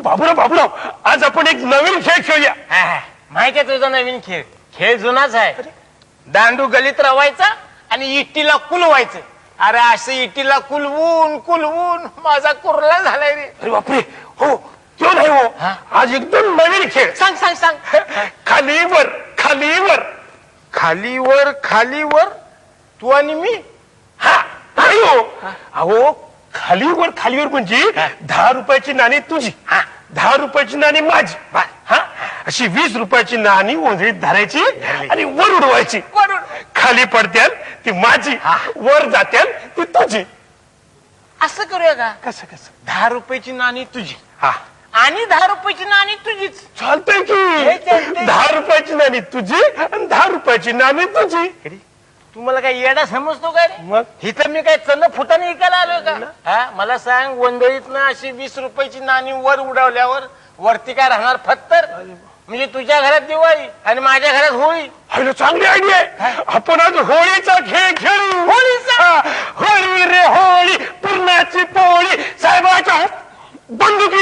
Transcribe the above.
बाबूराव आज आपण एक नवीन खेळ खेळूया. माहितीये तुझा नवीन खेळ? खेळ जुनाच आहे. दांडू गलीत रवायचा आणि इट्टीला कुलवायचं. अरे असं इट्टीला कुलवून कुलवून माझा कुर्ला झालाय रे. अरे बापरे, हो तो नाही हो, आज एकदम नवीन खेळ. सांग सांग सांग. खालीवर खालीवर खालीवर खालीवर, तू आणि मी. हा नाही हो, अहो खालीवर खालीवर म्हणजे 10 रुपयाची नाणी तुझी, 10 रुपयाची नाणी माझी. हा अशी 20 रुपयाची नाणी ओंजळीत धरायची आणि वर उडवायची. खाली पडत्याल ती माझी, वर जात्याल ती तुझी. असं करूया का? कसं कसं? 10 रुपयाची नाणी तुझी हा आणि 10 रुपयाची नाणी तुझीच. चालतंय की. 10 रुपयाची नाणी तुझी आणि 10 रुपयाची नाणी तुझी. तू मला काय येडा समजतो काय रे? मग इथं मी काय चन्न फुटाने ऐकायला आलोय का? हा मला सांग, वंदळीतनं अशी 20 रुपयाची नाणी वर उडवल्यावर वरती काय राहणार? फत्तर. म्हणजे तुझ्या घरात दिवाळी आणि माझ्या घरात होळी. अरे चांगली आयडिया आहे. आपण आज होळीचा खेळ खेळू. होळीचा? होळी रे होळी, पुरणाची पोळी, साहेबाच्या बंदुकी